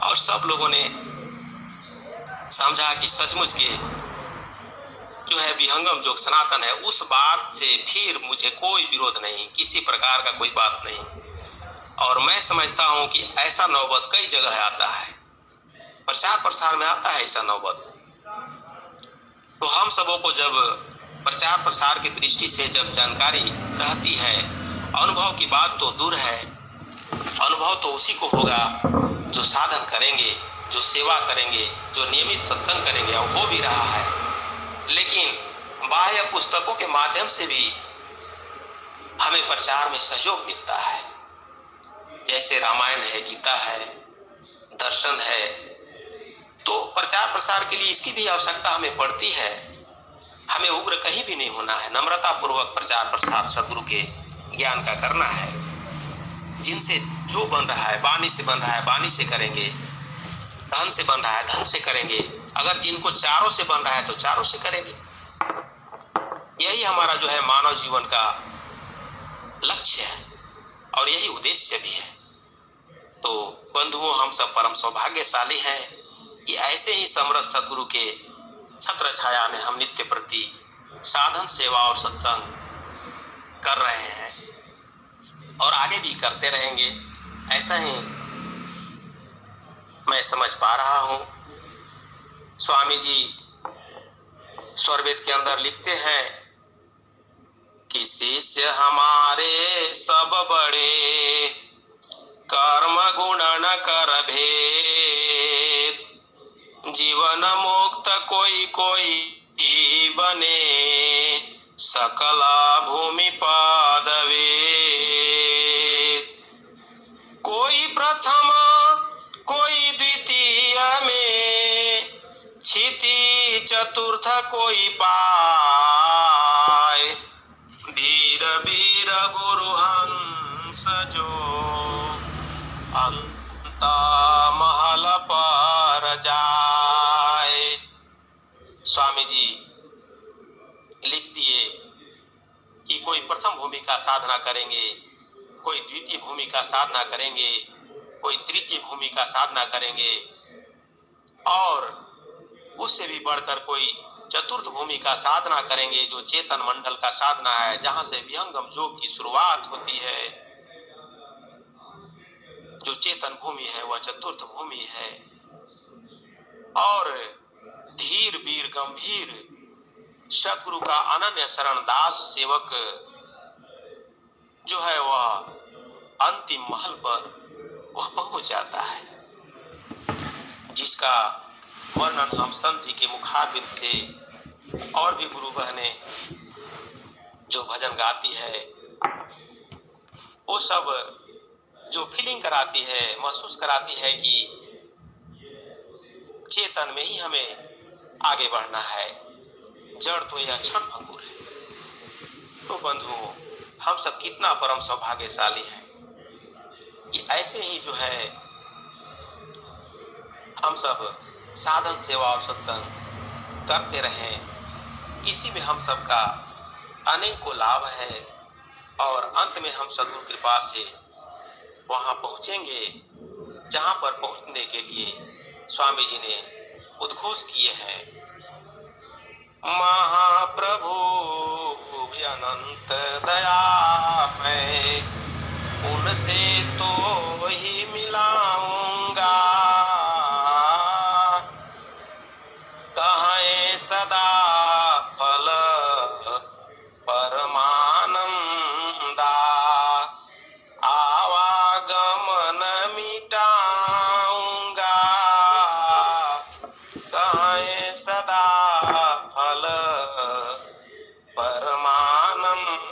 और सब लोगों ने समझा कि सचमुच के जो है विहंगम योग सनातन है। उस बात से फिर मुझे कोई विरोध नहीं, किसी प्रकार का कोई बात नहीं। और मैं समझता हूं कि ऐसा नौबत कई जगह आता है, प्रचार प्रसार में आता है ऐसा नौबत। तो हम सबों को जब प्रचार प्रसार की दृष्टि से जब जानकारी रहती है, अनुभव की बात तो दूर है, अनुभव तो उसी को होगा जो साधन करेंगे, जो सेवा करेंगे, जो नियमित सत्संग करेंगे, और हो भी रहा है। लेकिन बाह्य पुस्तकों के माध्यम से भी हमें प्रचार में सहयोग मिलता है। जैसे रामायण है, गीता है, दर्शन है, तो प्रचार प्रसार के लिए इसकी भी आवश्यकता हमें पड़ती है। हमें उग्र कहीं भी नहीं होना है, नम्रता पूर्वक प्रचार प्रसार सदगुरु के ज्ञान का करना है। जिनसे जो बन रहा है, वाणी से बन रहा है वाणी से करेंगे, धन से बन रहा है धन से करेंगे, अगर जिनको चारों से बन रहा है तो चारों से करेंगे। यही हमारा जो है मानव जीवन का लक्ष्य है और यही उद्देश्य भी है। तो बंधुओं, हम सब परम सौभाग्यशाली हैं कि ऐसे ही समर्थ सदगुरु के छत्र छाया में हम नित्य प्रति साधन, सेवा और सत्संग कर रहे हैं और आगे भी करते रहेंगे, ऐसा ही मैं समझ पा रहा हूँ। स्वामी जी स्वरवेद के अंदर लिखते हैं कि शिष्य हमारे सब बड़े, कर्म गुण न कर भेद, जीवन मुक्त कोई कोई बने, सकला भूमि पद वेद। कोई प्रथम कोई द्वितीय में, क्षिति चतुर्थ कोई पाए, धीर वीर गुरु हंस जो, अंत महल पर जाए। स्वामी जी लिख दिए कि कोई प्रथम भूमि का साधना करेंगे, कोई द्वितीय भूमि का साधना करेंगे, कोई तृतीय भूमि का साधना करेंगे और उससे भी बढ़कर कोई चतुर्थ भूमि का साधना करेंगे, जो चेतन मंडल का साधना है, जहां से विहंगम योग की शुरुआत होती है। जो चेतन भूमि है वह चतुर्थ भूमि है। और धीर वीर गंभीर सतगुरु का अनन्य शरण दास सेवक जो है वह अंतिम महल पर वह पहुंच जाता है, जिसका वर्णन हम संत जी के मुखारबिंद से और भी गुरु बहने जो भजन गाती है वो सब जो फीलिंग कराती है, महसूस कराती है कि चेतन में ही हमें आगे बढ़ना है, जड़ तो यह क्षण भंगुर है। तो बंधुओं, हम सब कितना परम सौभाग्यशाली हैं कि ऐसे ही जो है हम सब साधन सेवा और सत्संग करते रहें। इसी में हम सबका अनेकों लाभ है और अंत में हम सद्गुरु कृपा से वहां पहुंचेंगे जहां पर पहुंचने के लिए स्वामी जी ने उद्घोष किए हैं। महाप्रभु अनंत दया मैं उनसे तो ही मिलाऊंगा, कहें सदा फल परमानंदा, आवागमन मिटाऊंगा, कहें सदा फल परमानंदा।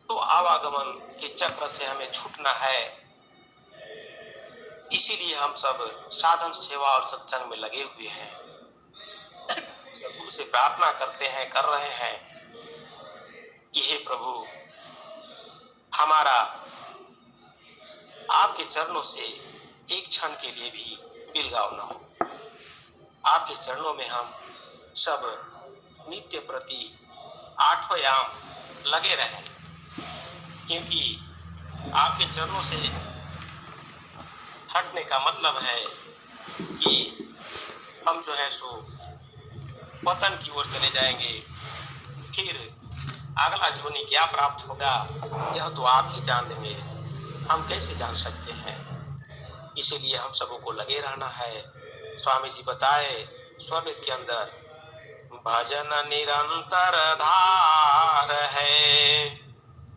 तो आवागमन के चक्र से हमें छूटना है, इसीलिए हम सब साधन सेवा और सत्संग में लगे हुए हैं। गुरु से प्रार्थना करते हैं, कर रहे हैं कि हे प्रभु, हमारा आपके चरणों से एक क्षण के लिए भी बिलगाव न हो। आपके चरणों में हम सब नित्य प्रति आठों याम लगे रहें, क्योंकि आपके चरणों से हटने का मतलब है कि हम जो है सो पतन की ओर चले जाएंगे। फिर अगला जीवनी क्या प्राप्त होगा यह तो आप ही जान लेंगे, हम कैसे जान सकते हैं। इसीलिए हम सबों को लगे रहना है। स्वामी जी बताए स्वरवेद के अंदर, भजन निरंतर धार है,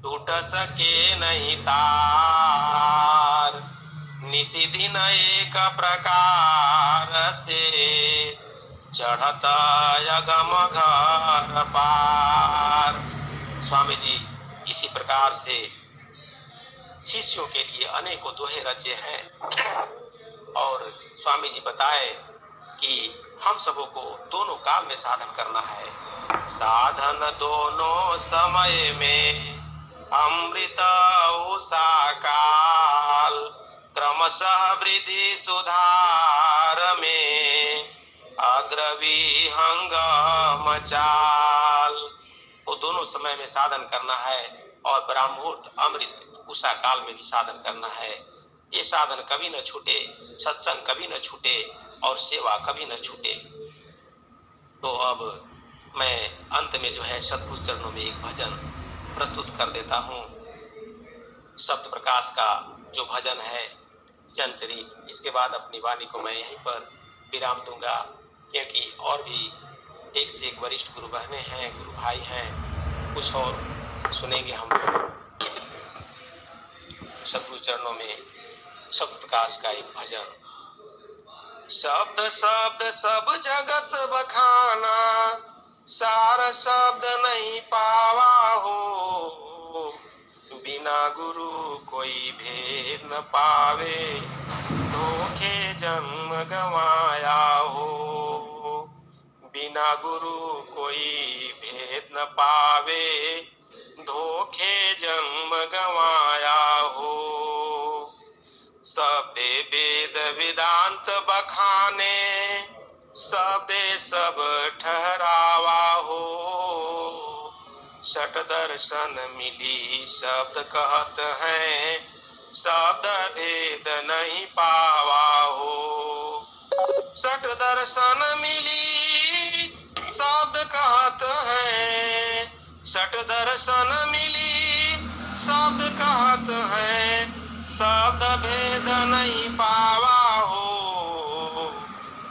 टूट सके नहीं तार, निसी दिन एक प्रकार से, चढ़ता यगम घर पार। स्वामी जी इसी प्रकार से शिष्यों के लिए अनेकों दोहे रचे हैं और स्वामी जी बताए कि हम सबों को दोनों काल में साधन करना है। साधन दोनों समय में, अमृत उषा काल, क्रमशः वृद्धि सुधार में, अग्रविहंगम चाल। वो दोनों समय में साधन करना है और ब्रह्ममुहूर्त अमृत उषा काल में भी साधन करना है। ये साधन कभी न छूटे, सत्संग कभी न छूटे और सेवा कभी न छूटे। तो अब मैं अंत में जो है सतगुरु चरणों में एक भजन प्रस्तुत कर देता हूँ। शब्द प्रकाश का जो भजन है जनचरित, इसके बाद अपनी वाणी को मैं यहीं पर विराम दूंगा, क्योंकि और भी एक से एक वरिष्ठ गुरु बहनें हैं, गुरु भाई हैं, कुछ और सुनेंगे हम लोग। सतगुरु चरणों में शब्द प्रकाश का एक भजन। शब्द शब्द सब जगत बखाना, सार शब्द नहीं पावा हो, बिना गुरु कोई भेद न पावे, धोखे जन्म गवाया हो, बिना गुरु कोई भेद न पावे, धोखे जन्म गवाया हो। शब्दे वेद वेदांत बखाने, शब्दे सब ठहरावा हो, षट दर्शन मिली शब्द कहत हैं, शब्द भेद नहीं पावा हो। षट दर्शन मिली शब्द कहत हैं, षट दर्शन मिली शब्द कहत हैं, शब्द भेद नहीं पावा हो,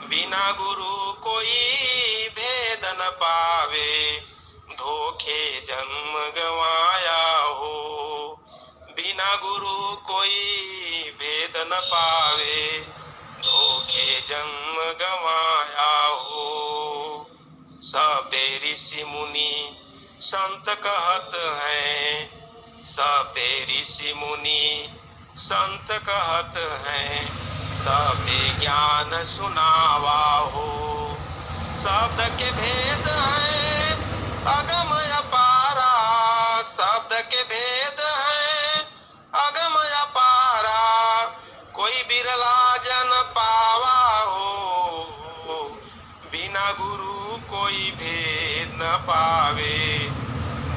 बिना गुरु कोई भेद न पावे, धोखे जन्म गवाया हो, बिना गुरु कोई भेद न पावे, धोखे जन्म गवाया हो। सबे ऋषि मुनि संत कहत हैं, सबे ऋषि मुनि संत कहत हैं, सबे ज्ञान सुनावा हो, शब्द के भेद है अगम अपारा, शब्द के भेद है अगम अपारा, कोई बिरला जन पावा हो, बिना गुरु कोई भेद न पावे,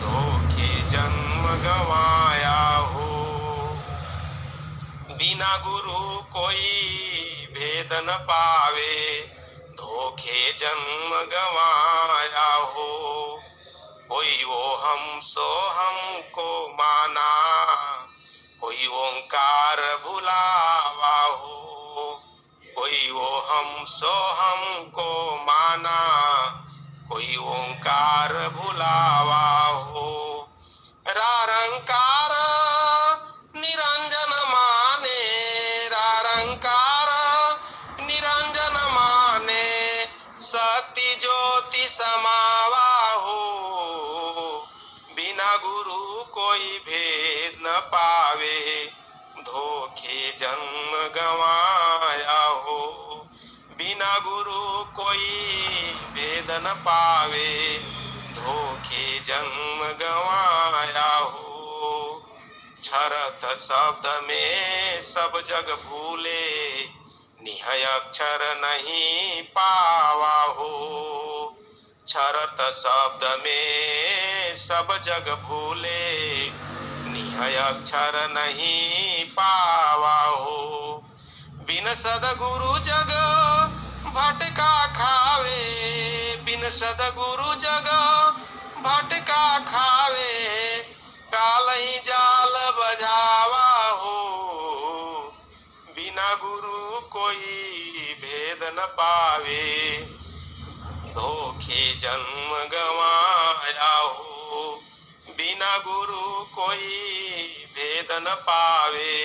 धोखे जन्म गवाया हो, बिना गुरु कोई भेद न पावे, धोखे जन्म गवाया हो। कोई वो हम सो हमको माना, कोई ओंकार भुलावा हो, कोई वो हम सो हमको माना, कोई ओंकार भुलावा हो। रारंकार निरंजन माने, रारंकार निरंजन माने, शक्ति ज्योति समावा हो, बिना गुरु कोई भेद न पावे, धोखे जन्म गवाया हो, बिना गुरु कोई भेद न पावे, धोखे जन्म गवाया हो। क्षरत शब्द में सब जग भूले, निहय अक्षर नहीं पावा हो, क्षरत शब्द में सब जग भूले, निहय अक्षर नहीं पावा हो। बिन सद्गुरु जग भटका खावे, बिन सद्गुरु जग भटका खावे, काल ही जाल बजावा हो, बिना गुरु कोई भेद न पावे, धोखे जन्म गवाया हो, बिना गुरु कोई भेद न पावे,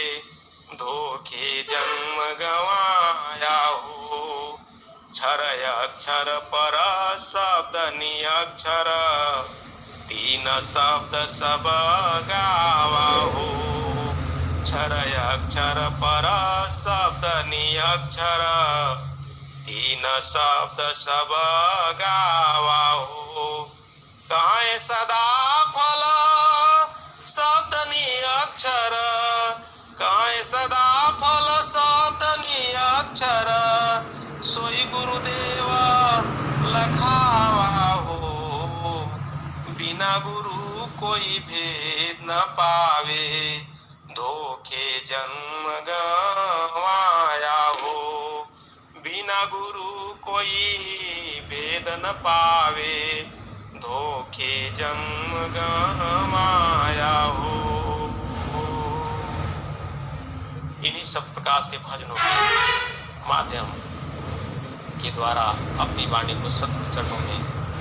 धोखे जन्म गवाया हो। क्षर अक्षर पर शब्द निअक्षर, तीन शब्द सब गावा हो, क्षर अक्षर पर शब्द निअक्षर, तीन शब्द सब गावा हो। कहाँ सदा फल शब्द निअक्षर, कहाँ सदा फल शब्द निअक्षर, सोई गुरुदेव लखावा हो, बिना गुरु कोई भेद न पावे, धोखे जन्म गवाया हो, बिना गुरु कोई भेद न पावे, धोखे जन्म गमाया हो। इन्हीं शब्द प्रकाश के भजनों के माध्यम के द्वारा अपनी वाणी को सतगुरु चरणों में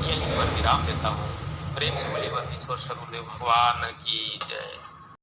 यहीं पर विराम देता हूँ। प्रेम से बोले बंदी छोड़ सदगुरुदेव भगवान की जय।